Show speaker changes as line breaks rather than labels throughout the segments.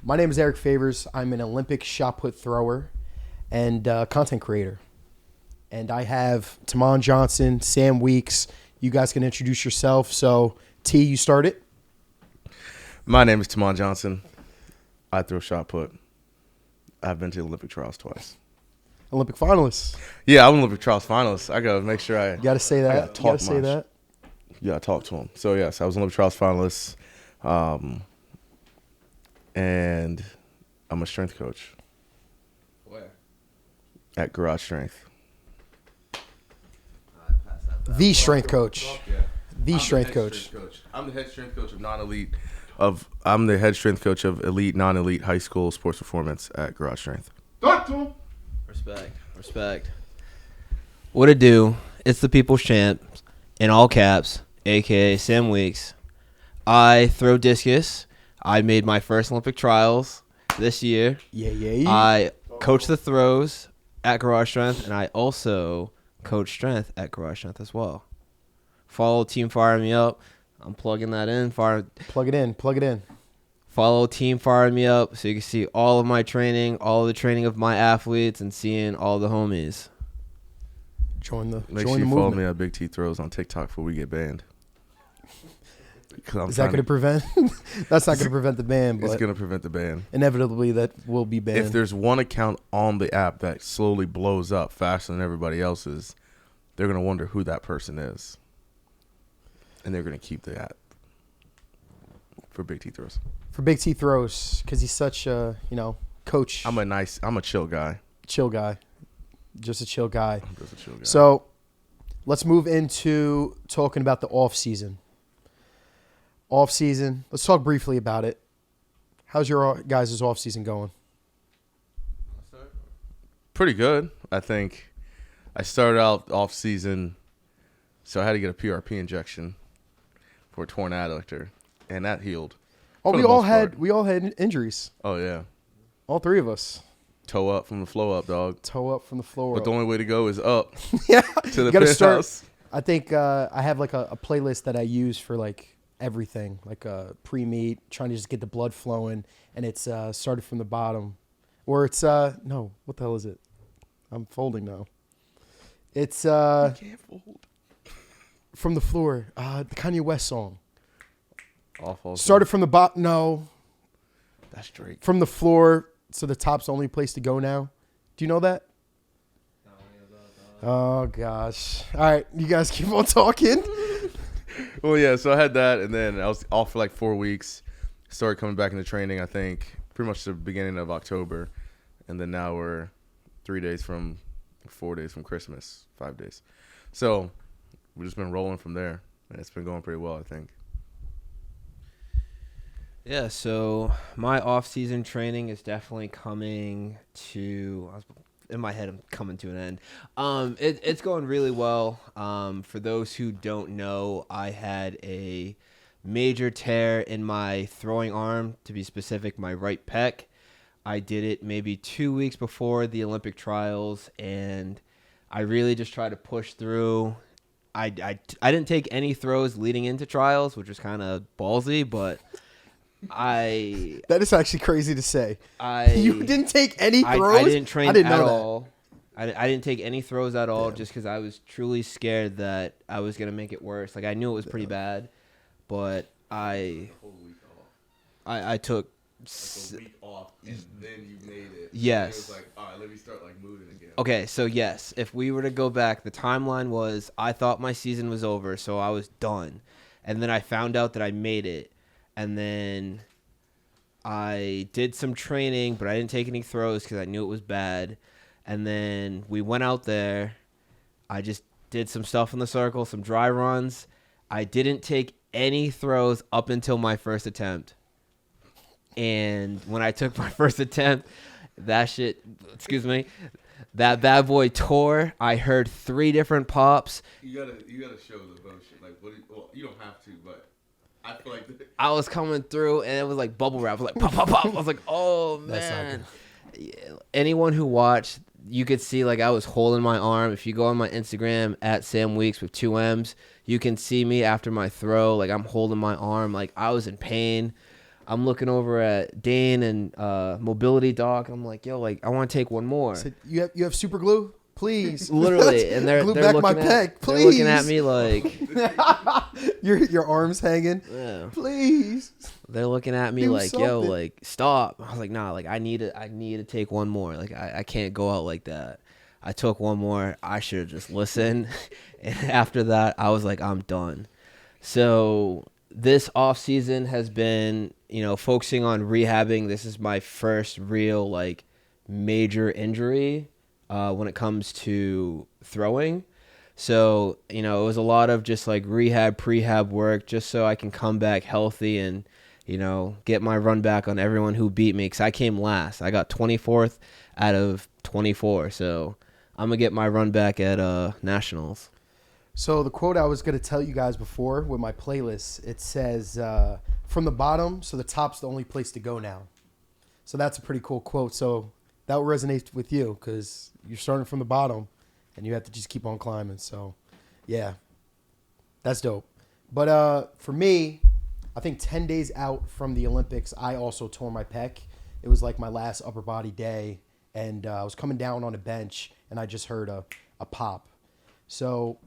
My name is Eric Favors. I'm an Olympic shot put thrower and content creator. And I have Tamon Johnson, Sam Weeks. You guys can introduce yourself. So, T, you start it.
My name is Tamon Johnson. I throw shot put. I've been to the Olympic trials twice.
Olympic finalists.
Yeah, I'm an Olympic trials finalist. I gotta make sure
You got to say that. You got to say that.
Yeah, I talked to him. So yes, I was an Olympic trials finalist, and I'm a strength coach.
Where?
At Garage Strength.
The strength coach.
Yeah.
The strength coach.
I'm the head strength coach of non-elite. I'm the head strength coach of elite, non-elite high school sports performance at Garage Strength.
Talk to him. Respect. What it do? It's the people's champ, in all caps, a.k.a. Sam Weeks. I throw discus. I made my first Olympic trials this year.
Yeah.
I coach the throws at Garage Strength, and I also coach strength at Garage Strength as well. Follow Team Fire Me Up. I'm plugging that in.
Plug it in.
Follow Team Fire Me Up so you can see all of my training, all of the training of my athletes, and seeing all the homies.
Make sure you follow me at Big T Throws on TikTok before we get banned.
Is that going to prevent? That's not going to prevent the ban, but
it's going to prevent the ban.
Inevitably, that will be banned.
If there's one account on the app that slowly blows up faster than everybody else's, they're going to wonder who that person is, and they're going to keep the app for Big T Throws.
For Big T Throws, because he's such a coach.
I'm a chill guy.
Chill guy. Just a chill guy.
I'm just a chill guy.
So let's move into talking about the off-season. Off-season. Let's talk briefly about it. How's your guys' off-season going?
Pretty good, I think. I started out off-season, so I had to get a PRP injection for a torn adductor, and that healed.
Oh, we all had injuries.
Oh, yeah.
All three of us.
Toe up from the flow up, dog.
Toe up from the floor.
But the only way to go is up.
Yeah.
To the
penthouse. I think I have like a playlist that I use for like everything, like pre-meet, trying to just get the blood flowing, and it's started from the bottom. Or it's, no, what the hell is it? I'm folding now. It's
You can't fold.
From the floor, the Kanye West song.
Awful.
Started from the bottom, no.
That's Drake.
From the floor, so the top's the only place to go now. Do you know that? Oh, gosh. All right, you guys keep on talking.
Well, yeah, so I had that, and then I was off for like 4 weeks. Started coming back into training, I think, pretty much the beginning of October. And then now we're 4 days from Christmas, 5 days. So we've just been rolling from there, and it's been going pretty well, I think.
Yeah, so my off-season training is definitely coming to in my head, I'm coming to an end. It's going really well. For those who don't know, I had a major tear in my throwing arm, to be specific, my right pec. I did it maybe 2 weeks before the Olympic trials, and I really just tried to push through. I didn't take any throws leading into trials, which was kind of ballsy, but
that is actually crazy to say. You didn't take any throws?
I didn't train at all. I didn't take any throws at all. Damn. Just because I was truly scared that I was going to make it worse. Like, I knew it was pretty bad, but I took
a week off, and then you made it.
Yes.
It was like, all right, let me start like moving again.
Okay, so yes, if we were to go back, the timeline was I thought my season was over, so I was done. And then I found out that I made it. And then I did some training, but I didn't take any throws because I knew it was bad. And then we went out there. I just did some stuff in the circle, some dry runs. I didn't take any throws up until my first attempt. And when I took my first attempt, that bad boy tore. I heard 3 different pops.
You gotta show the motion. Like, you don't have to, but I feel like
I was coming through, and it was like bubble wrap. It was like pop, pop, pop. I was like, oh, man. Anyone who watched, you could see like I was holding my arm. If you go on my Instagram, at Sam Weeks with 2 M's, you can see me after my throw. Like, I'm holding my arm. Like, I was in pain. I'm looking over at Dane and Mobility Doc. I'm like, yo, like I want to take one more.
Said, you have super glue, please.
Literally, and they're
glue
they're
back
looking
my
at
pec,
they're looking at
please.
me like,
your arms hanging.
yeah.
Please.
They're looking at me
Do
like, yo,
something.
like stop. I was like, nah, like I need to take one more. Like I can't go out like that. I took one more. I should have just listened. And after that, I was like, I'm done. So this off season has been, focusing on rehabbing. This is my first real like major injury when it comes to throwing. So, it was a lot of just like rehab, prehab work just so I can come back healthy and, get my run back on everyone who beat me. Because I came last. I got 24th out of 24. So I'm going to get my run back at Nationals.
So the quote I was going to tell you guys before with my playlist, it says, from the bottom, so the top's the only place to go now. So that's a pretty cool quote. So that will resonate with you because you're starting from the bottom and you have to just keep on climbing. So, yeah, that's dope. But for me, I think 10 days out from the Olympics, I also tore my pec. It was like my last upper body day, and I was coming down on a bench, and I just heard a pop. So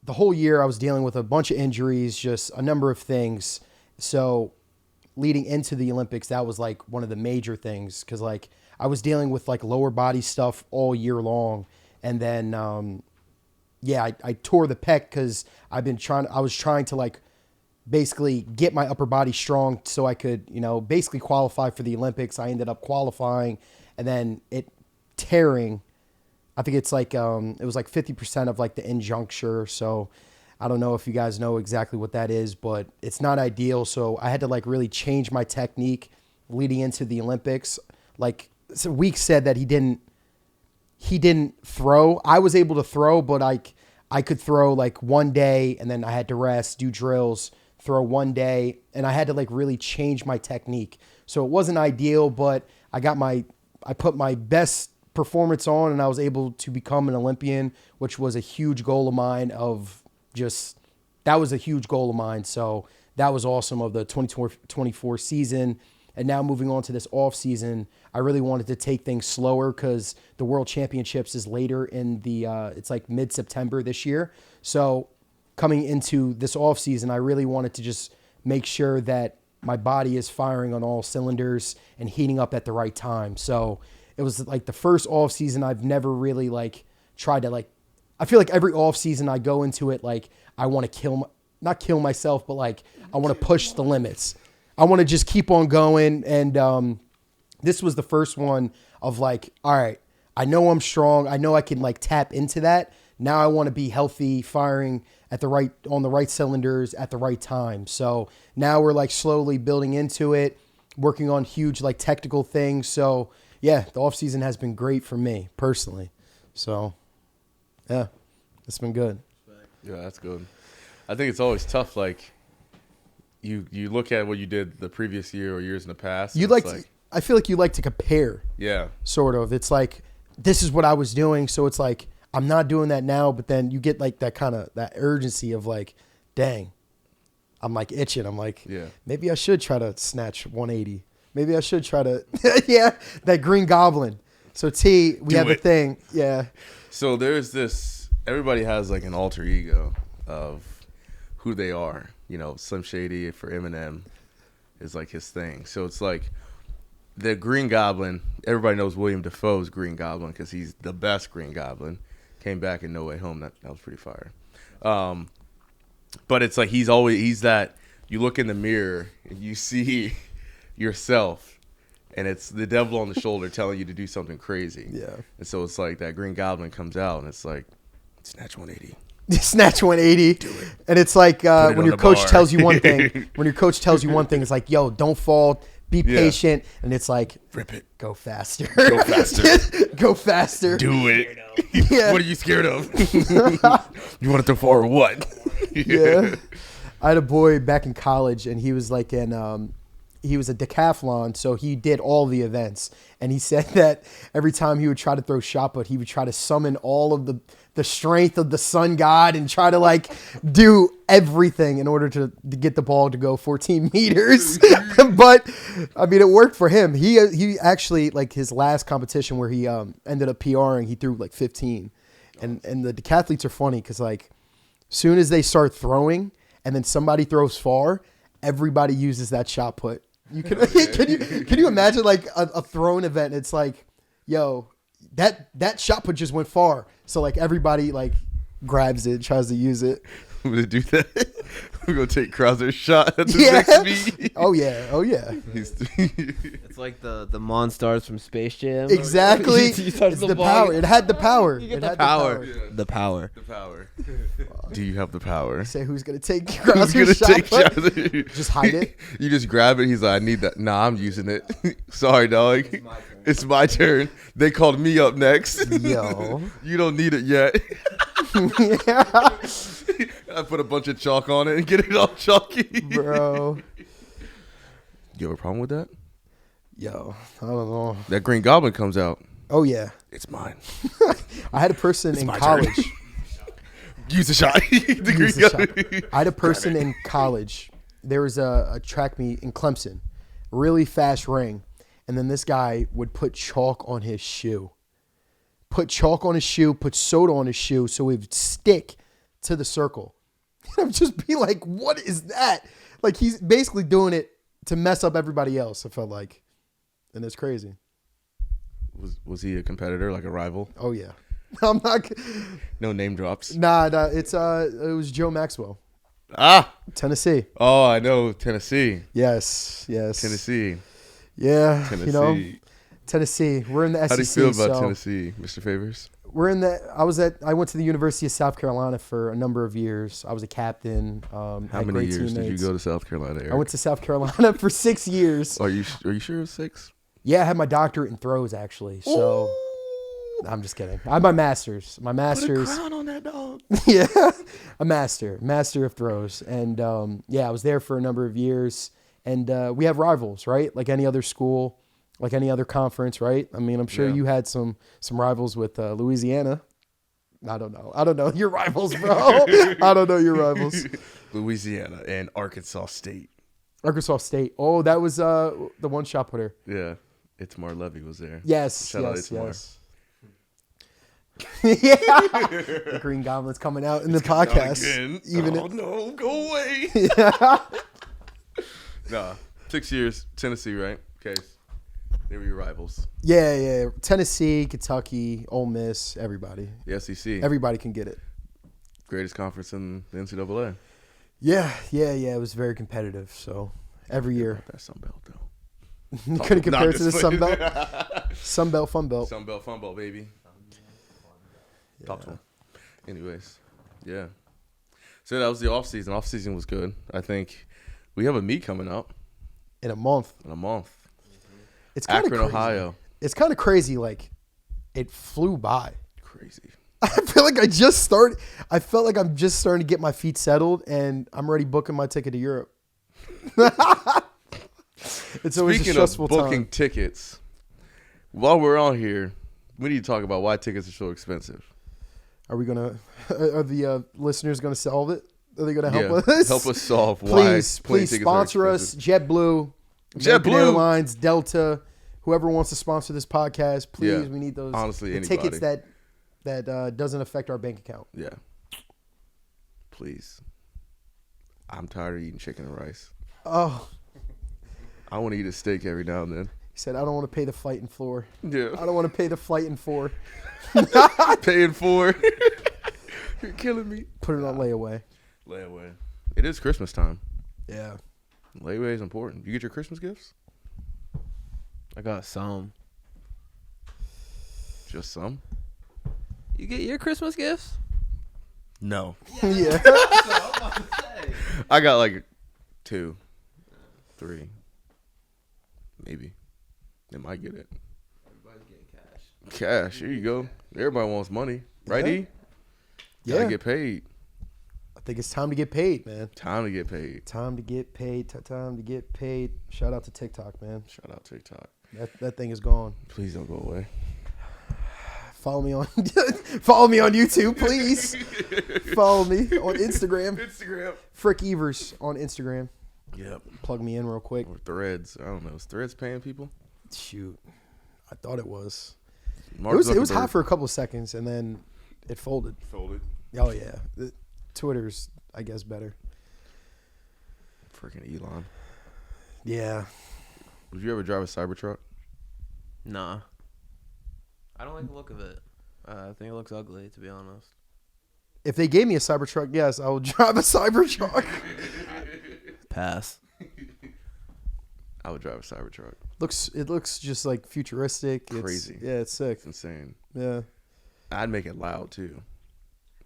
the whole year I was dealing with a bunch of injuries, just a number of things. So leading into the Olympics, that was like one of the major things because like I was dealing with like lower body stuff all year long. And then, I tore the pec because I was trying to like basically get my upper body strong so I could, basically qualify for the Olympics. I ended up qualifying and then it tearing. I think it's like, it was like 50% of like the injuncture. So I don't know if you guys know exactly what that is, but it's not ideal. So I had to like really change my technique leading into the Olympics. Like so Week said that he didn't throw. I was able to throw, but I could throw like one day and then I had to rest, do drills, throw one day. And I had to like really change my technique. So it wasn't ideal, but I put my best performance on and I was able to become an Olympian, which was a huge goal of mine that was a huge goal of mine. So that was awesome of the 2024 season. And now moving on to this off season, I really wanted to take things slower because the World Championships is later in it's like mid-September this year. So coming into this off season, I really wanted to just make sure that my body is firing on all cylinders and heating up at the right time. So it was like the first off season I've never really like tried to like, I feel like every off season I go into it like I want to not kill myself, but like I want to push the limits. I want to just keep on going. And this was the first one of like, all right, I know I'm strong. I know I can like tap into that. Now I want to be healthy, firing on the right cylinders at the right time. So now we're like slowly building into it, working on huge like technical things. So yeah, the off season has been great for me personally. So yeah, it's been good.
Yeah, that's good. I think it's always tough. Like you look at what you did the previous year or years in the past.
I feel like you like to compare.
Yeah.
Sort of. It's like, this is what I was doing. So it's like, I'm not doing that now, but then you get like that kind of that urgency of like, dang, I'm like itching. I'm like,
yeah, maybe
I should try to snatch 180. Maybe I should try to, yeah, that Green Goblin. So we have a thing. Yeah.
So there's everybody has like an alter ego of who they are. Slim Shady for Eminem is like his thing. So it's like the Green Goblin, everybody knows William Dafoe's Green Goblin because he's the best Green Goblin. Came back in No Way Home. That was pretty fire. But it's like he's that, you look in the mirror and you see yourself and it's the devil on the shoulder telling you to do something crazy.
Yeah.
And so it's like that Green Goblin comes out and it's like, snatch 180.
Snatch 180. Do it. And it's like when your coach tells you one thing, it's like, yo, don't fall, be patient. And it's like,
rip it.
Go faster.
Go faster.
Go faster.
Do it.
Yeah.
What are you scared of? You want to throw far or what?
Yeah. I had a boy back in college and he was like he was a decathlon, so he did all the events. And he said that every time he would try to throw shot put, he would try to summon all of the strength of the sun god and try to like do everything in order to get the ball to go 14 meters. But I mean, it worked for him. He actually, like his last competition where he ended up PRing, he threw like 15. And the decathletes are funny because like soon as they start throwing and then somebody throws far, everybody uses that shot put. You can can you imagine like a throwing event? It's like, yo, that shot put just went far. So like everybody like grabs it, tries to use it.
I'm gonna do that. We're gonna take Krauser's shot at the next meet.
Oh yeah.
It's like the Monstars from Space Jam.
Exactly.
You touch
It's
the
the
ball,
power. It had the power.
You get
It
the
had
power.
Yeah.
The power.
The power. Do you have the power?
Say who's gonna take
Who's
Krauser's
gonna
shot
take
put?
shots?
Just hide it.
You just grab it. He's like, I need that. Nah, I'm using it. Sorry, dog. It's my turn. They called me up next.
Yo.
You don't need it yet.
Yeah.
I put a bunch of chalk on it and get it all chalky.
Bro.
You have a problem with that?
Yo. I don't know.
That Green Goblin comes out.
Oh yeah.
It's mine.
I had a person in
my
college.
turn. Use the shot. The
Use
Green
the
Goblin.
I had a person in college. There was a track meet in Clemson, really fast ring, and then this guy would put chalk on his shoe. Put soda on his shoe so it would stick to the circle. And I'd just be like, what is that? Like he's basically doing it to mess up everybody else, I felt like. And it's crazy.
Was he a competitor, like a rival?
Oh yeah. I'm not
No name drops.
Nah, it was Joe Maxwell.
Ah.
Tennessee.
Oh, I know Tennessee.
Yes.
Tennessee.
Yeah.
Tennessee.
You know, Tennessee. We're in the SEC.
How do you feel about
so
Tennessee, Mr. Favors?
We're in the. I went to the University of South Carolina for a number of years. I was a captain.
How many years did you go to South Carolina, Eric?
I went to South Carolina for 6 years.
Are you sure it was 6?
Yeah, I had my doctorate in throws actually. So
Ooh.
I'm just kidding. I have my master's.
Put a crown on that dog.
Yeah, a master of throws, and yeah, I was there for a number of years. And we have rivals, right? Like any other school, like any other conference, right? I mean, I'm sure you had some rivals with Louisiana. I don't know your rivals, bro. I don't know your rivals.
Louisiana and Arkansas State.
Arkansas State. Oh, that was the one shot putter.
Yeah, Itamar Levy was there.
Yes,
Shout out
yes,
Itamar.
yes. Yeah, the Green Goblin's coming out in the podcast.
Even no, go away.
Yeah.
Nah, 6 years, Tennessee, right? Okay, they were your rivals.
Yeah. Tennessee, Kentucky, Ole Miss, everybody.
The SEC,
Everybody can get it.
greatest conference in the NCAA.
Yeah. It was very competitive. So every year,
That Sun Belt though.
you couldn't compare
Nah,
it to the
just
Sun
playing.
Belt. Sun Belt, Fun Belt.
Sun Belt, Fun Belt, baby. Top 1. Anyways, yeah. So that was the off season. Off season was good. I think we have a meet coming up
In a month.
in a month.
It's kind of
Akron,
crazy.
Ohio.
It's kind of crazy. Like, it flew by.
Crazy.
I feel like I felt like I'm just starting to get my feet settled, and I'm already booking my ticket to Europe. It's always a
Speaking
stressful
of booking
time.
tickets, while we're on here, we need to talk about why tickets are so expensive.
Are the listeners gonna solve it? Are they gonna help
Yeah,
us?
help us solve why
Please
plane tickets are
sponsor us.
expensive.
JetBlue, American
JetBlue.
Airlines, Delta, whoever wants to sponsor this podcast. Please,
Yeah.
we need those.
Honestly,
the
anybody.
tickets that doesn't affect our bank account.
Yeah. Please. I'm tired of eating chicken and rice.
Oh,
I want to eat a steak every now and then.
he said, I don't want to pay the flight and floor.
Yeah.
I don't want to pay the flight and floor.
Paying for. You're killing me.
Put it on layaway.
Layaway. It is Christmas time.
Yeah.
Layaway is important. You get your Christmas gifts?
I got some.
Just some?
You get your Christmas gifts?
No.
Yeah.
I got like 2, 3. Maybe. They might get it.
Everybody's getting cash.
Cash. Here you go. Everybody wants money. Right,
Yeah.
E? Gotta
Yeah.
get paid.
I think it's time to get paid, man.
Time to get paid.
Time to get paid. Time to get paid. Shout out to TikTok, man.
Shout out TikTok.
That thing is gone.
Please don't go away.
Follow me on follow me on YouTube, please. Follow me on Instagram. Frick Evers on Instagram.
Yep.
Plug me in real quick.
Or Threads. I don't know. Is Threads paying people?
Shoot. I thought it was.
Mark
It was
Zuckerberg
hot for a couple of seconds and then it folded.
folded.
Oh yeah. Twitter's, I guess, better.
Freaking Elon.
Yeah.
Would you ever drive a Cybertruck?
Nah. I don't like the look of it. I think it looks ugly, to be honest.
If they gave me a Cybertruck, yes, I would drive a Cybertruck.
Pass.
I would drive a Cybertruck.
It looks just like futuristic.
Crazy.
It's sick.
It's insane.
Yeah.
I'd make it loud too.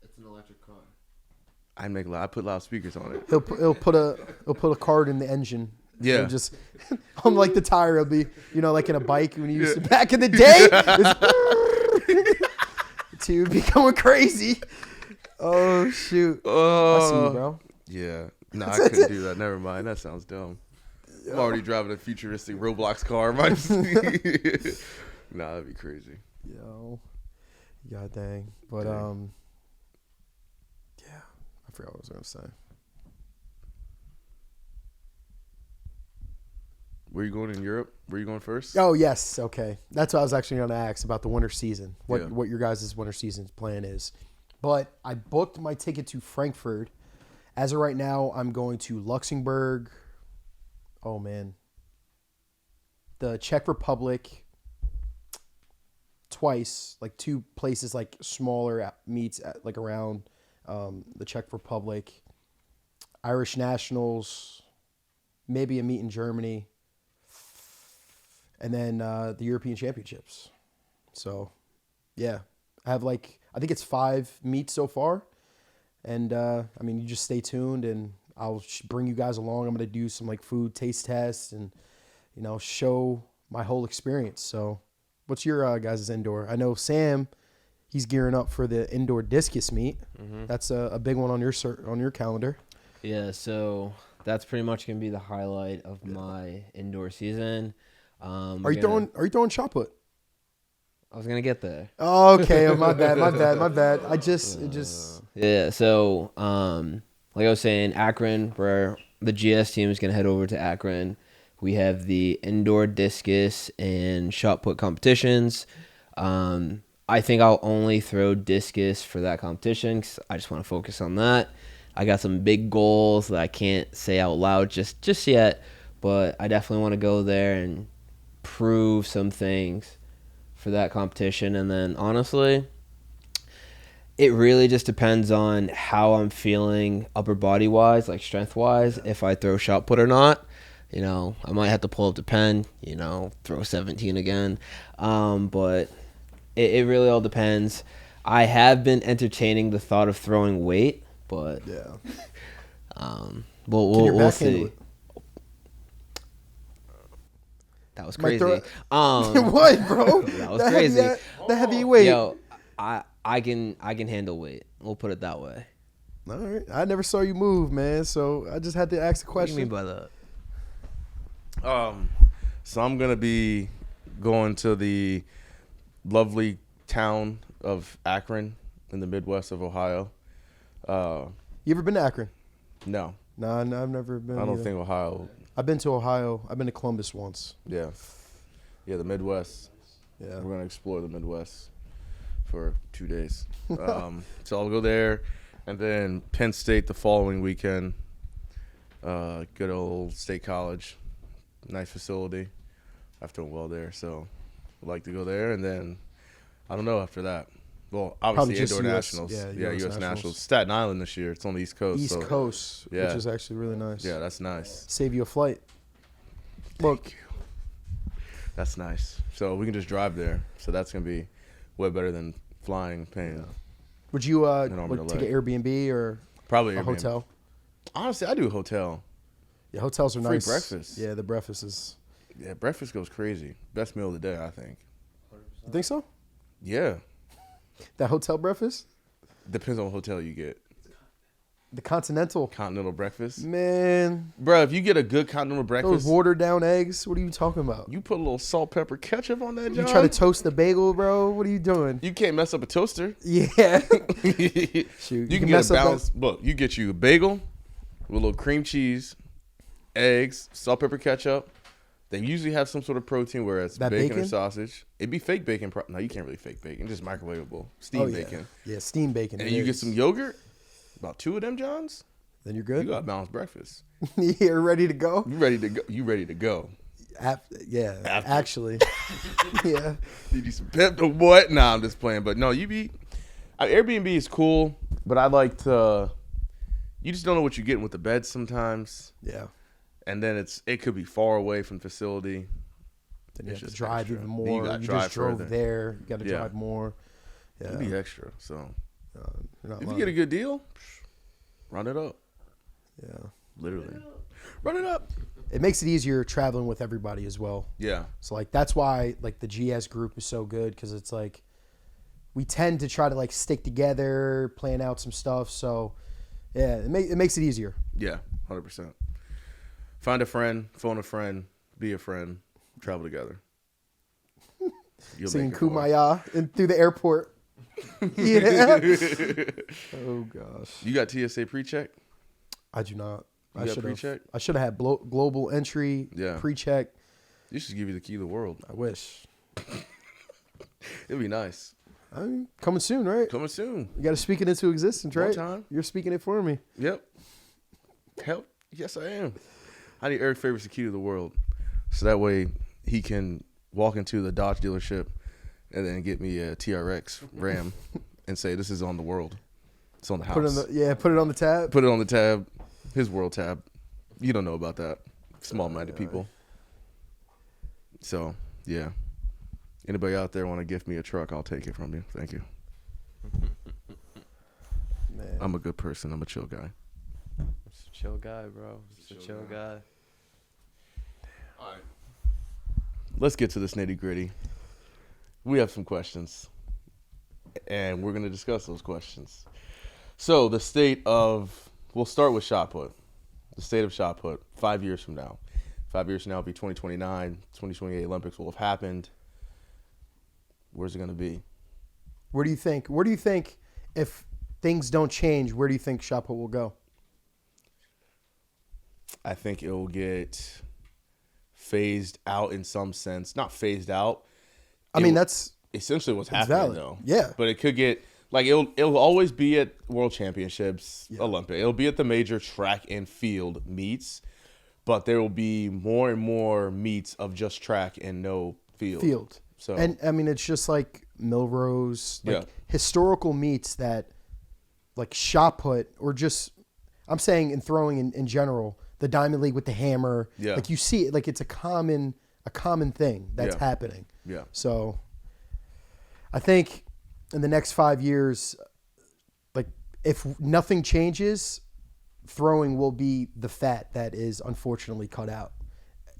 It's an electric car.
I'd put loudspeakers on it.
He'll put a card in the engine.
Yeah.
It'll just on like the tire, it'll be like in a bike when you used to back in the day. To be going crazy. Oh shoot. I see you, bro.
Yeah. No, I couldn't do that. Never mind. That sounds dumb. I'm already driving a futuristic Roblox car. Nah, that'd be crazy.
Yo. God dang. But
Dang.
yeah. I forgot what I was gonna say.
Where you going in Europe? Where you going first?
Oh yes, okay. That's what I was actually gonna ask about the winter season.
Yeah.
What your guys' winter season plan is. But I booked my ticket to Frankfurt. As of right now, I'm going to Luxembourg. Oh man. The Czech Republic twice, like two places like smaller meets like around the Czech Republic. Irish Nationals, maybe a meet in Germany. And then the European Championships. So, yeah. I think it's 5 meets so far. And, you just stay tuned and I'll bring you guys along. I'm going to do some, food taste tests and, show my whole experience. So, what's your guys' indoor? I know Sam, he's gearing up for the indoor discus meet. Mm-hmm. That's a big one on your calendar.
Yeah, so that's pretty much going to be the highlight of my indoor season.
Are you throwing shot put?
I was gonna get there.
Oh, okay, my bad.
Yeah. So, like I was saying, Akron, where the GS team is gonna head over to Akron. We have the indoor discus and shot put competitions. I think I'll only throw discus for that competition because I just want to focus on that. I got some big goals that I can't say out loud just yet, but I definitely want to go there and prove some things for that competition. And then honestly, it really just depends on how I'm feeling upper body wise, like strength wise, if I throw shot put or not. I might have to pull up the pen, throw 17 again. But it really all depends. I have been entertaining the thought of throwing weight, but
yeah.
We'll see. That was crazy.
What, bro?
That was crazy.
The heavyweight.
Yo, I can handle weight. We'll put it that way.
All right. I never saw you move, man. So I just had to ask the question.
What do you mean by that?
So I'm gonna be going to the lovely town of Akron in the Midwest of Ohio.
You ever been to Akron?
No.
No, I've never been.
I don't think Ohio.
I've been to Ohio. I've been to Columbus once.
Yeah, the Midwest.
Yeah,
we're gonna explore the Midwest for 2 days. So I'll go there, and then Penn State the following weekend. Good old State College, nice facility. I've done well there, so I'd like to go there, and then I don't know after that. Well, obviously indoor nationals. Yeah, U.S. Nationals. Staten Island this year. It's on the East Coast.
East Coast,
yeah.
Which is actually really nice.
Yeah, that's nice.
Save you a flight.
Thank you. That's nice. So we can just drive there. So that's going to be way better than flying, paying.
Yeah. Would you take an Airbnb or
probably
a hotel?
Honestly, I do a hotel.
Yeah, hotels are
free
nice.
Breakfast.
Yeah, the breakfast is.
Yeah, breakfast goes crazy. Best meal of the day, I think.
You think so?
Yeah.
That hotel breakfast?
Depends on what hotel you get.
The Continental.
Continental breakfast.
Man,
Bro, if you get a good continental
those
breakfast,
watered down eggs. What are you talking about?
you put a little salt, pepper, ketchup on that,
You
John.
try to toast the bagel, bro? What are you doing?
You can't mess up a toaster.
Yeah.
You
Shoot,
can get
mess
a
up
balanced. Look, you get you a bagel with a little cream cheese, eggs, salt, pepper, ketchup. They usually have some sort of protein, where it's
That
bacon or
bacon?
sausage. It'd be fake bacon. No, you can't really fake bacon. Just microwavable. Steam
Oh, yeah.
bacon.
Yeah, steam bacon.
And
it
you get
is.
some yogurt. About 2 of them, Johns.
Then you're
You
good.
got a balanced breakfast.
You're ready to go.
You ready to go? You ready to go?
Yeah,
After.
actually. Yeah.
Need you some Pepto, boy? Nah, I'm just playing. But no, Airbnb is cool, but I like to. You just don't know what you're getting with the beds sometimes,
Yeah.
and then it could be far away from the facility.
Then you
It's
have to
just
drive
extra.
even
Then
more.
you gotta
You
drive
just drove
further.
there. You got to
Yeah.
drive more. Yeah.
It'd be extra. So
You're not
if you
lying.
get a good deal, run it up.
Yeah.
Literally, run it up.
It makes it easier traveling with everybody as well.
Yeah,
So like that's why like the GS group is so good, because it's like we tend to try to like stick together, plan out some stuff. So yeah, it makes it easier.
yeah, 100%. Find a friend, phone a friend, be a friend, travel together. You'll
Singing
make it far.
Kumbaya through the airport. Yeah. Oh gosh.
You got TSA pre-check?
I do not.
You
I
got
should
pre-check?
have. I should have had global entry.
Yeah.
Pre-check.
You should give you the key to the world.
I wish.
It'd be nice.
I mean, coming soon, right?
Coming soon.
You got to speak it into existence,
One
right?
time.
You're speaking it for me.
Yep. Help. Yes, I am. I need Eric Favors the key to the world, so that way he can walk into the Dodge dealership and then get me a TRX Ram and say, "This is on the world. It's on the house."
Put it on the tab.
Put it on the tab, his world tab. You don't know about that. Small-minded people. So, yeah. Anybody out there want to gift me a truck, I'll take it from you. Thank you.
Man.
I'm a good person. I'm a chill guy.
Just a chill guy, bro. Just a chill guy.
All right. Let's get to this nitty-gritty. We have some questions, and we're going to discuss those questions. So, we'll start with shot put. The state of shot put 5 years from now. 5 years from now will be 2029. 2028 Olympics will have happened. Where's it going to be?
Where do you think if things don't change, where do you think shot put will go?
I think it will get phased out in some sense. Not phased out.
I mean, that's
essentially what's
it's
happening,
valid.
though.
Yeah.
But it could get like it'll always be at World Championships,
Yeah.
Olympic. It'll be at the major track and field meets, but there will be more and more meets of just track and no field. So
And I mean, it's just like Milrose, like
Yeah.
historical meets that, like shot put, or just, I'm saying in throwing in general, the Diamond League with the hammer.
Yeah.
Like you see it, like it's a common thing that's
Yeah.
happening.
yeah,
So I think in the next 5 years, like if nothing changes, throwing will be the fat that is unfortunately cut out.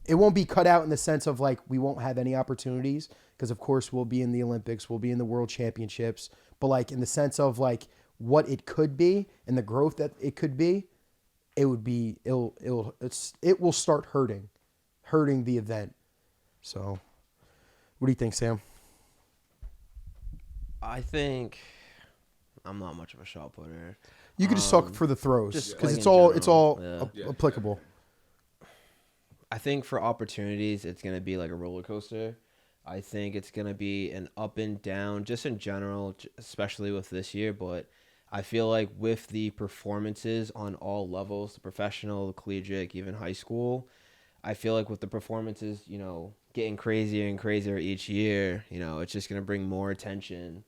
It won't be cut out in the sense of like we won't have any opportunities, because of course we'll be in the Olympics, we'll be in the World Championships, but like in the sense of like what it could be and the growth that it could be, it will start hurting the event. So what do you think, Sam?
I think I'm not much of a shot putter.
You could just talk for the throws,
just
because
like
it's
in
all
general, yeah.
applicable.
I think for opportunities, it's going to be like a roller coaster. I think it's going to be an up and down, just in general, especially with this year. But I feel like with the performances on all levels, the professional, the collegiate, even high school, I feel like with the performances, getting crazier and crazier each year, it's just going to bring more attention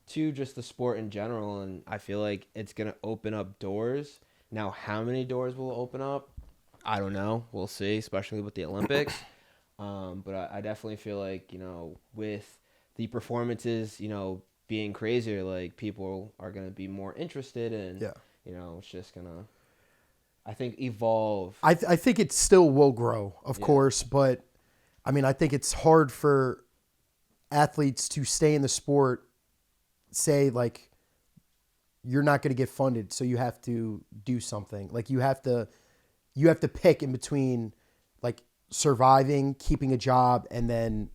to just the sport in general. And I feel like it's going to open up doors. Now, how many doors will open up? I don't know. We'll see, especially with the Olympics. But I definitely feel like, with the performances, being crazier, like people are going to be more interested and, it's just going to, I think, evolve.
I think it still will grow, of course, but I mean, I think it's hard for athletes to stay in the sport, say like you're not going to get funded, so you have to do something. Like you have to pick in between like surviving, keeping a job, and then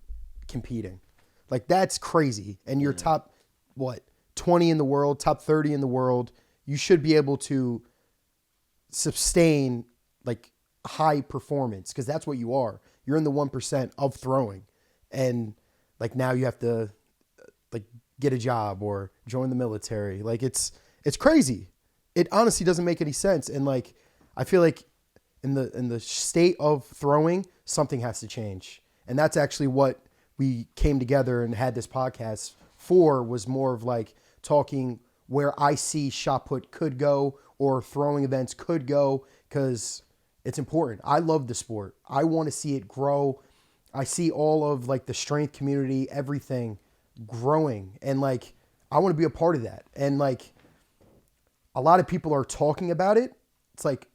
competing. Like that's crazy. And you're top 20 in the world, top 30 in the world. You should be able to sustain like high performance because that's what you are. You're in the 1% of throwing. And like now you have to like get a job or join the military. Like it's crazy. It honestly doesn't make any sense. And like I feel like in the state of throwing, something has to change. And that's actually what we came together and had this podcast for, was more of like talking where I see shot put could go or throwing events could go, because it's important. I love the sport. I want to see it grow. I see all of like the strength community, everything growing, and like I want to be a part of that. And like a lot of people are talking about it. It's like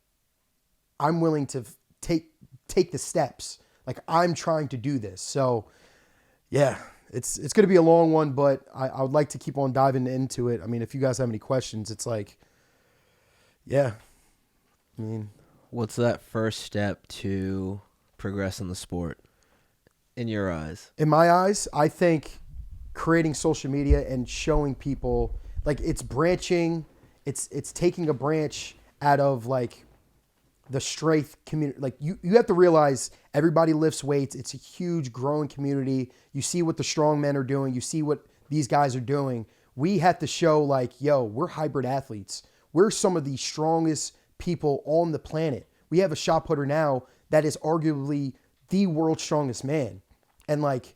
I'm willing to take the steps. Like I'm trying to do this. So yeah, it's going to be a long one, but I would like to keep on diving into it. I mean, if you guys have any questions, it's like, yeah, I mean,
what's that first step to progress in the sport in your eyes?
In my eyes, I think creating social media and showing people, like it's branching, it's taking a branch out of like the strength community. Like you have to realize everybody lifts weights. It's a huge growing community. You see what the strong men are doing. You see what these guys are doing. We have to show like, yo, we're hybrid athletes. We're some of the strongest people on the planet. We have a shot putter now that is arguably the world's strongest man. And like,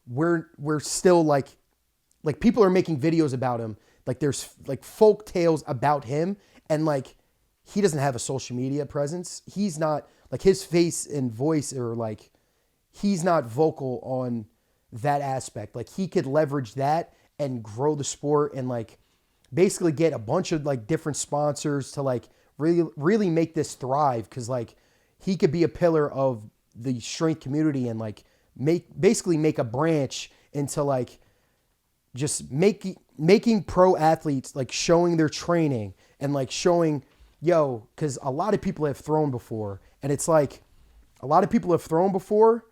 we're still like people are making videos about him. Like there's like folk tales about him, and like, he doesn't have a social media presence. He's not like, his face and voice are like, he's not vocal on that aspect. Like he could leverage that and grow the sport and like basically get a bunch of like different sponsors to like really make this thrive. Cause like he could be a pillar of the strength community and like basically make a branch into like just making pro athletes, like showing their training and like showing, yo, because a lot of people have thrown before, and it's like a lot of people have thrown before,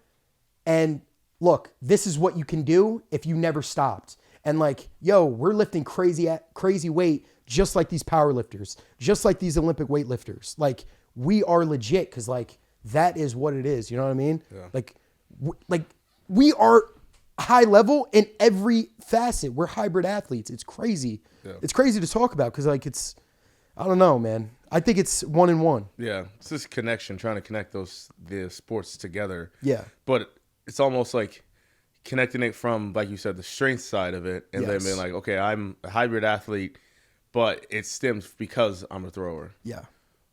and look, this is what you can do if you never stopped. And like, yo, we're lifting crazy weight just like these power lifters, just like these Olympic weightlifters. Like we are legit because like that is what it is. You know what I mean? Yeah. Like we are high level in every facet. We're hybrid athletes. It's crazy. Yeah. It's crazy to talk about because like I don't know, man. I think it's 1-1.
Yeah, it's this connection, trying to connect the sports together.
Yeah.
But it's almost like connecting it from, like you said, the strength side of it, and then being like, okay, I'm a hybrid athlete, but it stems because I'm a thrower.
Yeah.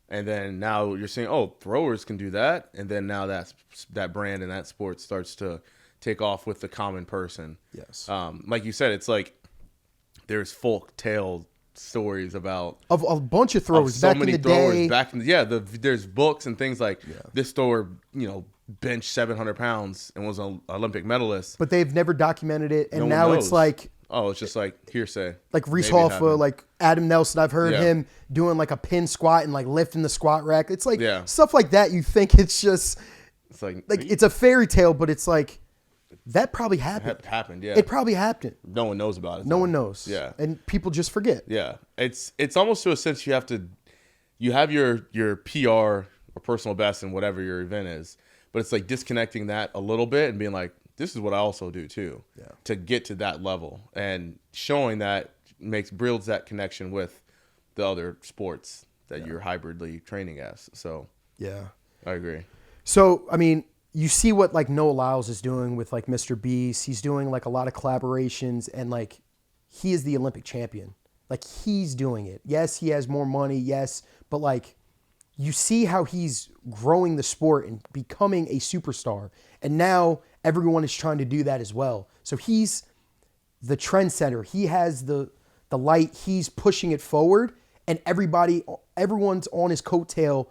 And then now you're saying, oh, throwers can do that, and then now that brand and that sport starts to take off with the common person.
Yes.
Like you said, it's like there's folk tale stories about
of a bunch of throwers
so
back
many
in the
throwers
day.
back in there's books and things like this thrower, benched 700 pounds and was an Olympic medalist,
but they've never documented it, and
no
now it's like,
oh, it's just like hearsay.
Like Reese Hoffa, like Adam Nelson, I've heard him doing like a pin squat and like lifting the squat rack. It's like stuff like that. You think it's just like it's a fairy tale, but it's like that probably happened.
Yeah.
It probably happened.
No one knows about it.
No one knows.
Yeah.
And people just forget.
Yeah. It's almost to a sense you have your PR or personal best in whatever your event is, but it's like disconnecting that a little bit and being like, this is what I also do too. Yeah. To get to that level, and showing that builds that connection with the other sports that you're hybridly training as. So
yeah, I
agree.
So, I mean, you see what like Noah Lyles is doing with like Mr. Beast. He's doing like a lot of collaborations, and like he is the Olympic champion. Like he's doing it. Yes, he has more money. Yes, but like you see how he's growing the sport and becoming a superstar. And now everyone is trying to do that as well. So he's the trendsetter. He has the light. He's pushing it forward, and everyone's on his coattail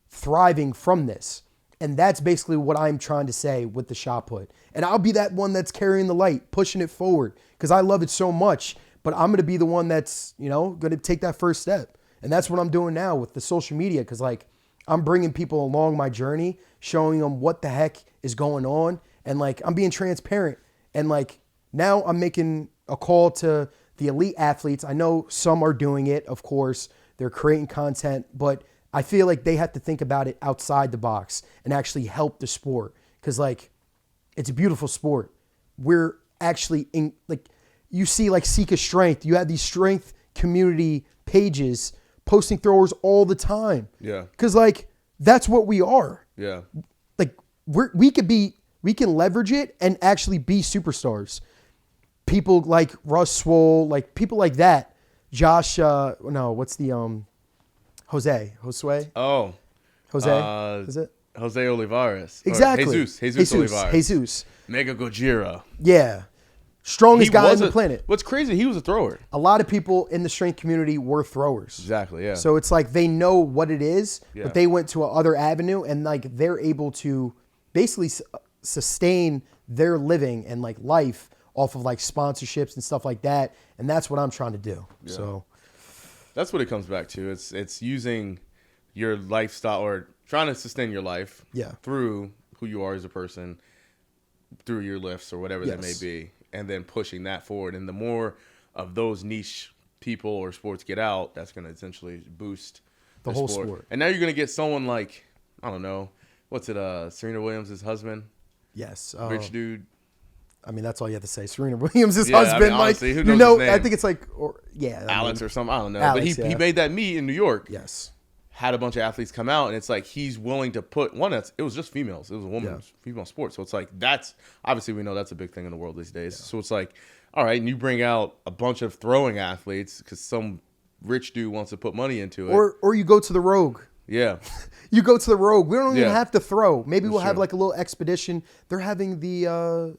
thriving from this. And that's basically what I'm trying to say with the shot put. And I'll be that one that's carrying the light, pushing it forward, because I love it so much. but I'm going to be the one that's, going to take that first step. And that's what I'm doing now with the social media. Cause like I'm bringing people along my journey, showing them what the heck is going on. And like, I'm being transparent. And like, now I'm making a call to the elite athletes. I know some are doing it, of course. They're creating content, but I feel like they have to think about it outside the box and actually help the sport. Cause like, it's a beautiful sport. We're actually in, like, you see like Seek Strength. You have these strength community pages posting throwers all the time.
Yeah.
Cause like, that's what we are.
Yeah.
Like we can leverage it and actually be superstars. People like Russ Swole, like people like that. Josh, what's the Jose?
Oh.
Jose? Is it?
Jose Olivares.
Exactly.
Jesus Olivares.
Jesus.
Mega Gojira.
Yeah. Strongest guy on the planet.
What's crazy, he was a thrower.
A lot of people in the strength community were throwers.
Exactly, yeah.
So it's like they know what it is,
Yeah.
but they went to another avenue and like they're able to basically sustain their living and like life off of like sponsorships and stuff like that. And that's what I'm trying to do.
Yeah.
So
that's what it comes back to. It's using your lifestyle or trying to sustain your life through who you are as a person, through your lifts or whatever that may be, and then pushing that forward. And the more of those niche people or sports get out, that's going to essentially boost
the whole sport.
And now you're going to get someone like, I don't know, what's it, Serena Williams' husband?
Yes.
Rich dude.
I mean, that's all you have to say. Serena Williams' husband,
I mean, honestly, who knows his name?
I think it's like,
Alex or something. I don't know.
Alex,
but he made that meet in New York.
Yes.
Had a bunch of athletes come out, and it's like he's willing to put it was just females. It was a woman's female sport. So it's like that's obviously we know that's a big thing in the world these days. Yeah. So it's like, all right, and you bring out a bunch of throwing athletes because some rich dude wants to put money into it.
Or you go to the Rogue.
Yeah.
You go to the Rogue. We don't even have to throw. Maybe we'll have
true.
like a little expedition. They're having the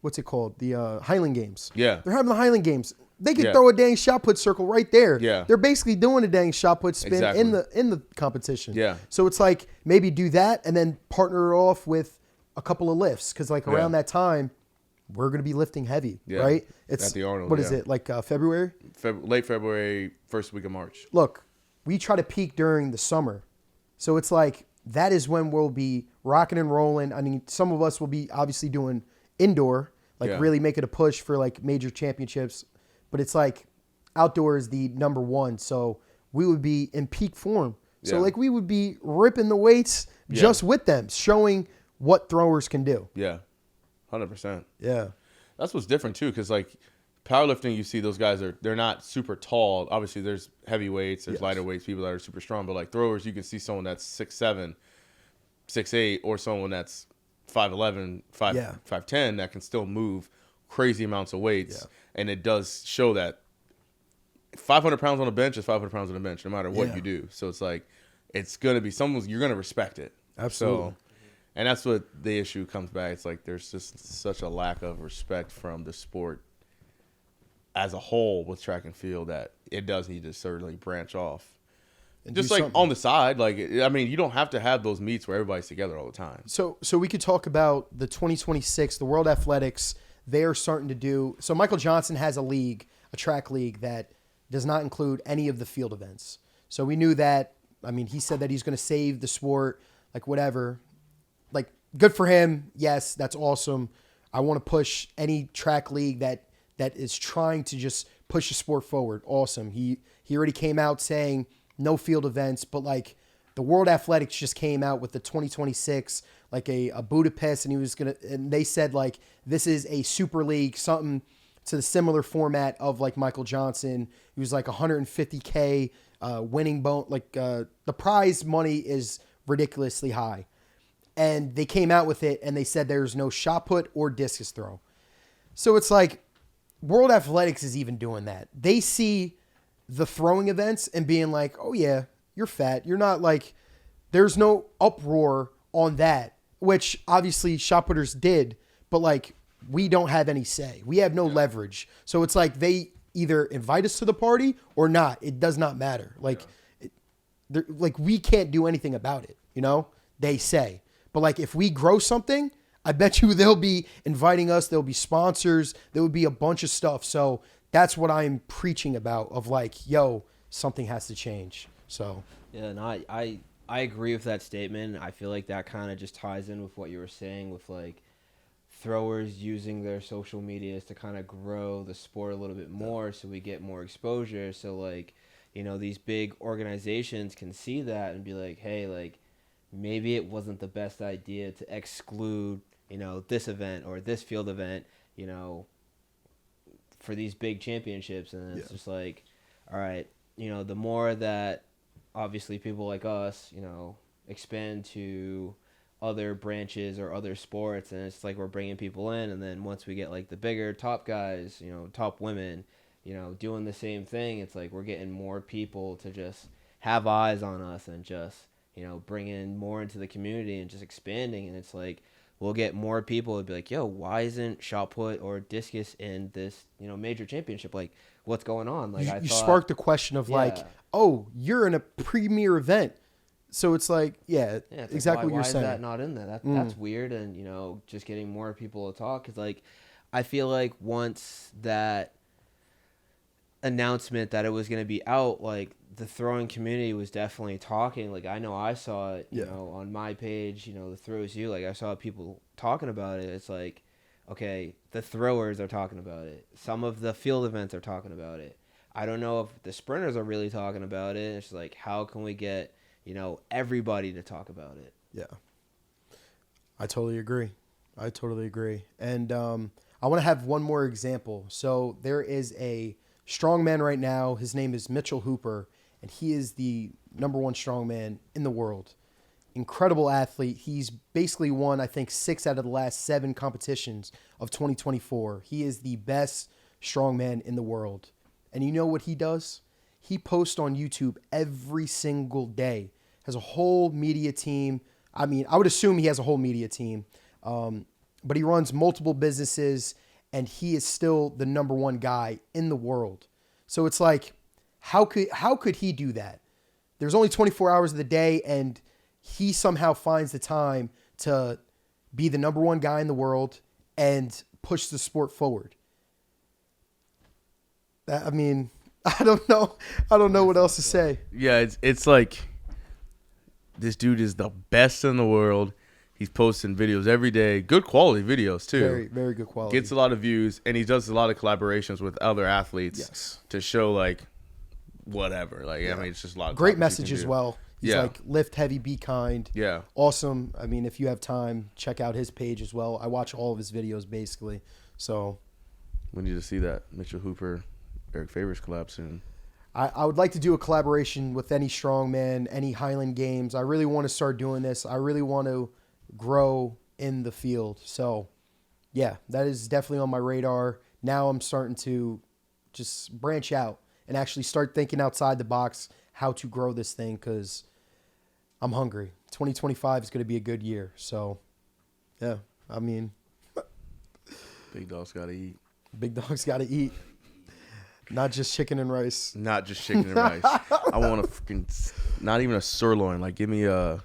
what's it called? The Highland Games.
Yeah.
They're having the Highland Games. They could throw a dang shot put circle right there.
Yeah.
They're basically doing a dang shot put spin in the competition.
Yeah.
So it's like maybe do that and then partner it off with a couple of lifts because like around that time we're gonna be lifting heavy, right? It's
at the Arnold.
What is it like February?
Late February, first week of March.
Look, we try to peak during the summer, so it's like that is when we'll be rocking and rolling. I mean, some of us will be obviously doing indoor, like really make it a push for like major championships. But it's like outdoor is the number one. So we would be in peak form. So like we would be ripping the weights just with them, showing what throwers can do.
Yeah, 100%.
Yeah.
That's what's different too, because like powerlifting, you see those guys they're not super tall. Obviously, there's heavyweights, there's lighter weights, people that are super strong. But like throwers, you can see someone that's 6'7", 6'8", or someone that's 5'11", 5'10", that can still move crazy amounts of weights. Yeah. And it does show that 500 pounds on a bench is 500 pounds on a bench, no matter what you do. So it's like, it's going to be you're going to respect it.
Absolutely.
So, and that's what the issue comes back. It's like, there's just such a lack of respect from the sport as a whole with track and field that it does need to certainly branch off. And just like on the side, like, I mean, you don't have to have those meets where everybody's together all the time.
So we could talk about the 2026, the World Athletics. They're starting to do – so Michael Johnson has a track league that does not include any of the field events. So we knew that – I mean, he said that he's going to save the sport, like whatever. Like, good for him. Yes, that's awesome. I want to push any track league that is trying to just push the sport forward. Awesome. He already came out saying no field events, but like the World Athletics just came out with the 2026 – like a Budapest, and they said like this is a super league, something to the similar format of like Michael Johnson. He was like $150K winning bone, like the prize money is ridiculously high, and they came out with it and they said there's no shot put or discus throw. So it's like World Athletics is even doing that. They see the throwing events and being like, oh yeah, you're fat. You're not like, there's no uproar on that. Which obviously shot putters did, but like we don't have any say. We have no leverage. So it's like they either invite us to the party or not. It does not matter. Like, like we can't do anything about it. You know, they say. But like if we grow something, I bet you they'll be inviting us. There'll be sponsors. There will be a bunch of stuff. So that's what I'm preaching about of like, yo, something has to change. So
Yeah, no, I agree with that statement. I feel like that kind of just ties in with what you were saying with like throwers using their social medias to kind of grow the sport a little bit more so we get more exposure. So like, these big organizations can see that and be like, hey, like maybe it wasn't the best idea to exclude, this event or this field event, for these big championships. And it's just like, all right, the more that obviously people like us, expand to other branches or other sports, and it's like we're bringing people in, and then once we get like the bigger top guys, top women, doing the same thing, it's like we're getting more people to just have eyes on us and just, bring in more into the community and just expanding. And it's like we'll get more people to be like, yo, why isn't shot put or discus in this, major championship? Like, what's going on? Like,
you sparked the question of like, oh, you're in a premier event. So it's like,
it's
exactly
like,
what you're saying.
Why is that not in there? That's weird. And, just getting more people to talk. Because, like, I feel like once that announcement that it was going to be out, like, the throwing community was definitely talking. Like, I know I saw it, on my page, the Throws You. Like, I saw people talking about it. It's like, okay, the throwers are talking about it. Some of the field events are talking about it. I don't know if the sprinters are really talking about it. It's like, how can we get, everybody to talk about it?
Yeah. I totally agree. And I want to have one more example. So there is a strongman right now. His name is Mitchell Hooper, and he is the number one strongman in the world. Incredible athlete. He's basically won, I think, 6 out of the last 7 competitions of 2024. He is the best strongman in the world. And you know what he does? He posts on YouTube every single day. Has a whole media team. I mean, I would assume he has a whole media team. But he runs multiple businesses, and he is still the number one guy in the world. So it's like, how could he do that? There's only 24 hours of the day, and he somehow finds the time to be the number one guy in the world and push the sport forward. I mean, I don't know what else to say.
Yeah, it's like this dude is the best in the world. He's posting videos every day, good quality videos too.
Very, very good quality.
Gets a lot of views, and he does a lot of collaborations with other athletes to show like whatever. Like I mean, it's just a lot of
great message as well. He's like, lift heavy, be kind.
Yeah.
Awesome. I mean, if you have time, check out his page as well. I watch all of his videos basically. So
we need to see that Mitchell Hooper, Eric Favors collab soon.
I would like to do a collaboration with any strongman, any Highland Games. I really want to start doing this. I really want to grow in the field. So, yeah, that is definitely on my radar. Now I'm starting to just branch out and actually start thinking outside the box how to grow this thing because I'm hungry. 2025 is going to be a good year. So, yeah, I mean.
Big dogs got to eat.
Big dogs got to eat. Not just chicken and rice.
Not just chicken and rice. I want a freaking, not even a sirloin. Like, give me a,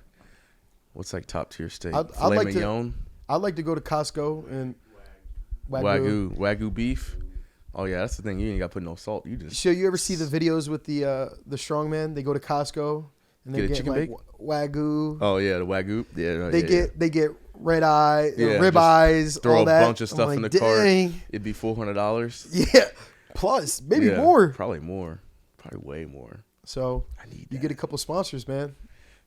what's like top tier steak? Filet mignon?
I'd like to go to Costco and
Wagyu beef. Oh yeah, that's the thing. You ain't got to put no salt. You just.
So you ever see the videos with the strongman? They go to Costco and they get like Wagyu.
Oh yeah, the Wagyu. Yeah,
they get red eye, rib eyes,
throw
all
a
that.
bunch of stuff in the cart. It'd be $400.
Yeah, plus maybe more.
Probably more. Probably way more.
So you get a couple sponsors, man.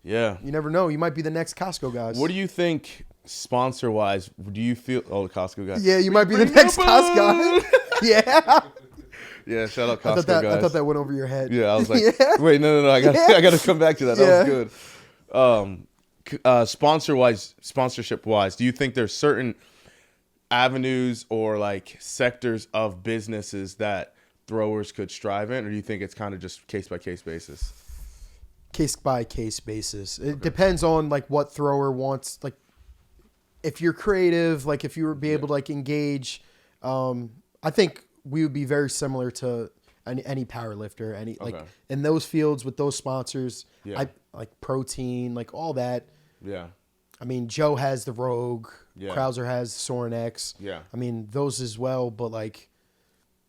Yeah.
You never know. You might be the next Costco guys.
What do you think sponsor wise? Do you feel the Costco guys?
Yeah, you might be the next Costco guy. Yeah.
Yeah, shout out Costco guys.
I thought that went over your head.
Yeah, I was like, wait, no. I got to come back to that. That was good. Sponsorship wise, do you think there's certain avenues or like sectors of businesses that throwers could strive in, or do you think it's kind of just case by case basis?
Case by case basis. It depends on like what thrower wants. Like if you're creative, like if you would be able to like engage, I think we would be very similar to any power lifter, like in those fields with those sponsors. I like protein, like all that.
Yeah.
I mean, Joe has the Rogue. Yeah. Krauser has Soren X.
Yeah.
I mean, those as well. But like,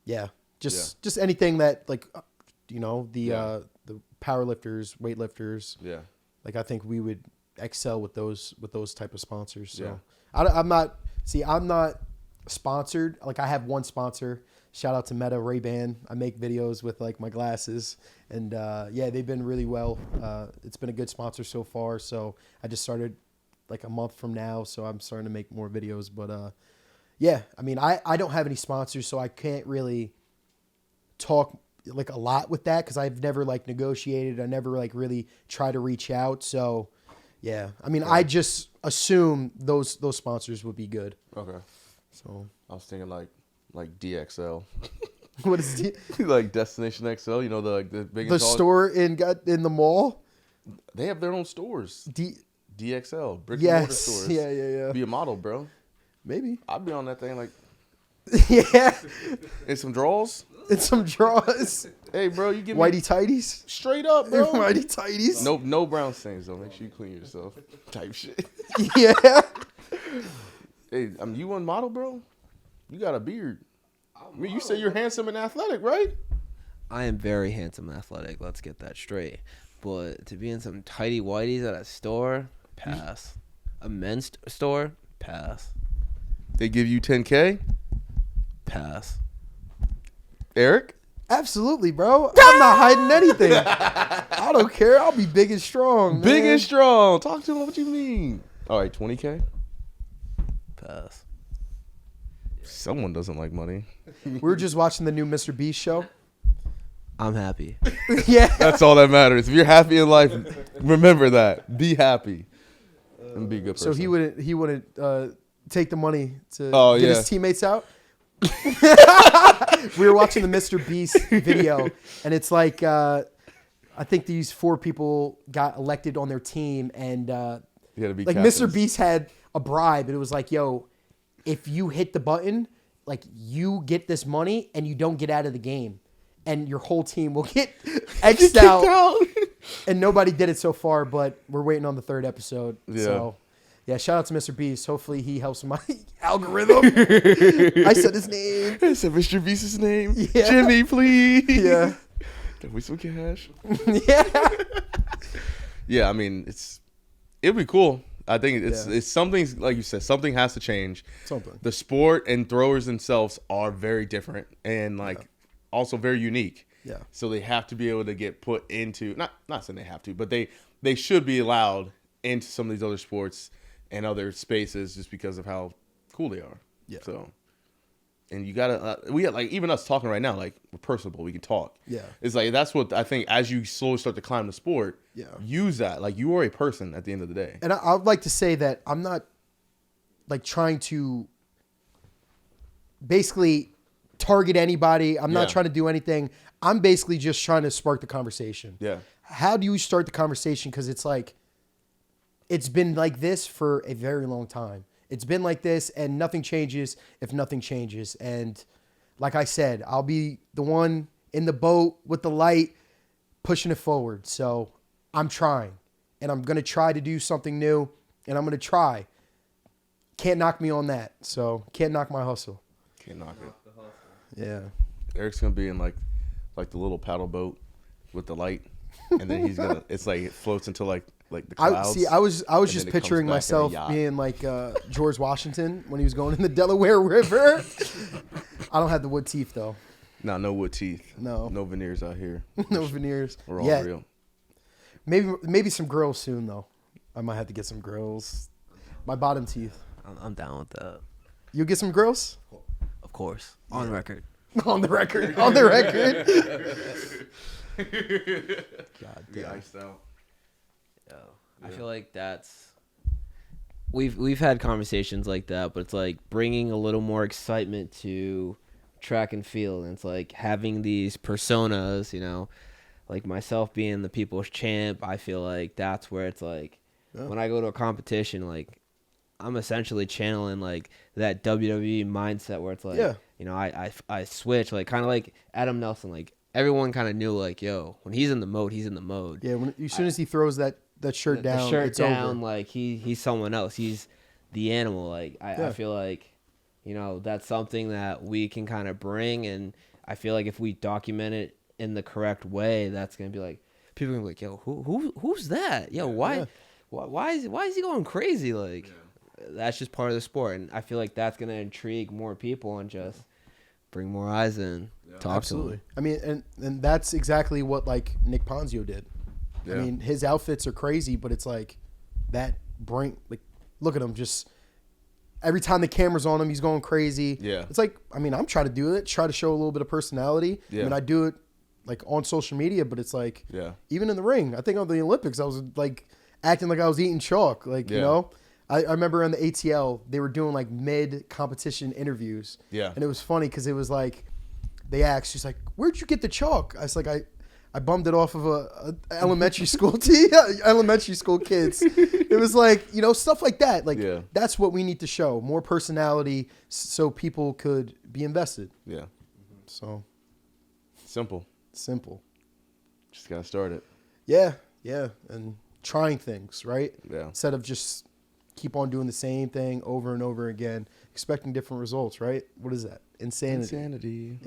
yeah, just anything that like, the power lifters, weightlifters.
Yeah.
Like I think we would excel with those type of sponsors. So
Yeah.
I'm not sponsored. Like I have one sponsor. Shout out to Meta Ray-Ban. I make videos with like my glasses, and they've been really well. It's been a good sponsor so far. So I just started like a month from now, so I'm starting to make more videos. But I mean, I don't have any sponsors, so I can't really talk like a lot with that because I've never like negotiated. I never like really try to reach out. So yeah, I mean, I just assume those sponsors would be good.
Okay.
So
I was thinking like DXL.
what is
like Destination XL, you know, the big
the store in the mall?
They have their own stores. DXL, brick and mortar
Yes.
stores.
Yeah.
Be a model, bro.
Maybe.
I'd be on that thing like
Yeah.
in some draws.
And some draws.
Hey, bro, you give me
Whitey tighties.
straight up, bro.
Whitey tighties.
No brown stains though. Make sure you clean yourself. Type shit.
Yeah.
Hey, you one model, bro? You got a beard. I mean, you say you're handsome and athletic, right?
I am very handsome and athletic. Let's get that straight. But to be in some tighty whities at a store, pass. A men's store, pass.
They give you 10K?
Pass.
Eric?
Absolutely, bro. I'm not hiding anything. I don't care. I'll be big and strong.
Big
man.
and strong. Talk to him. What you mean? All right, 20K?
Pass.
Someone doesn't like money.
We were just watching the new Mr. Beast show.
I'm happy.
Yeah.
That's all that matters. If you're happy in life, remember that. Be happy. And be a good person.
So he wouldn't take the money to
Oh,
get
yeah.
his teammates out. We were watching the Mr. Beast video, and it's like I think these 4 people got elected on their team, and
You gotta be
like
captains.
Mr. Beast had a bribe, and it was like, yo, if you hit the button, like you get this money, and you don't get out of the game, and your whole team will get X'd out. And nobody did it so far, but we're waiting on the 3rd episode.
Yeah.
So, yeah, shout out to Mr. Beast. Hopefully he helps my algorithm. I said his name.
I said Mr. Beast's name.
Yeah.
Jimmy, please.
Yeah.
Can we some cash?
Yeah.
Yeah, I mean, it'd be cool. I think it's something, like you said, something has to change.
Something.
The sport and throwers themselves are very different and also very unique.
Yeah.
So they have to be able to get put into, not saying they have to, but they should be allowed into some of these other sports and other spaces just because of how cool they are.
Yeah.
So, and you gotta, we got like even us talking right now, like we're personable, we can talk.
Yeah.
It's like that's what I think as you slowly start to climb the sport.
Yeah.
Use that like you are a person at the end of the day.
And I would like to say that I'm not like trying to basically target anybody. I'm not trying to do anything. I'm basically just trying to spark the conversation.
Yeah.
How do you start the conversation? Because it's like, it's been like this for a very long time. It's been like this, and nothing changes if nothing changes. And like I said, I'll be the one in the boat with the light pushing it forward. So I'm trying, and I'm going to try to do something new, and I'm going to try. Can't knock me on that. So can't knock my hustle.
Can't knock it.
Yeah.
Eric's gonna be in like the little paddle boat with the light, and then he's gonna. It's like it floats into like the clouds.
I was
and
just
then it comes
picturing
back in a
myself
yacht.
being like George Washington when he was going in the Delaware River. I don't have the wood teeth though.
Nah, no wood teeth.
No.
No veneers out here.
No veneers.
We're all
Yeah.
real.
Maybe some grills soon though. I might have to get some grills. My bottom teeth.
I'm down with that.
You get some grills?
Of course. On record.
On the record. On the record. God
Be
damn.
iced out.
I feel like that's we've had conversations like that, but it's like bringing a little more excitement to track and field, and it's like having these personas, you know, like myself being the people's champ. I feel like that's where it's like when I go to a competition, like I'm essentially channeling like that WWE mindset where it's like, you know, I switch, like kind of like Adam Nelson, like everyone kind of knew like, yo, when he's in the mode, he's in the mode.
Yeah, as soon as he throws that shirt down,
the shirt
it's
down,
over.
like he's someone else. He's the animal. Like I feel like, you know, that's something that we can kind of bring, and I feel like if we document it in the correct way, that's gonna be like people are gonna be like, yo, who's that? Yo, why is he going crazy? Like that's just part of the sport, and I feel like that's gonna intrigue more people and just bring more eyes in. Talk
Absolutely.
to them.
I mean, and that's exactly what like Nick Ponzio did.
Yeah.
I mean, his outfits are crazy, but it's like that bring like look at him just every time the camera's on him, he's going crazy.
Yeah.
It's like I mean, I'm trying to do it, try to show a little bit of personality.
Yeah.
I mean, I do it like on social media, but it's like
Yeah.
even in the ring. I think on the Olympics, I was like acting like I was eating chalk. Like you know, I remember on the ATL they were doing like mid competition interviews.
Yeah.
And it was funny because it was like they asked, she's like, "Where'd you get the chalk?" I was like, I bummed it off of a elementary school elementary school kids. It was like, you know, stuff like that. Like that's what we need to show, more personality so people could be invested.
Yeah.
So
Simple. Just gotta start it.
Yeah, and trying things, right?
Yeah.
Instead of just keep on doing the same thing over and over again, expecting different results, right? What is that? Insanity.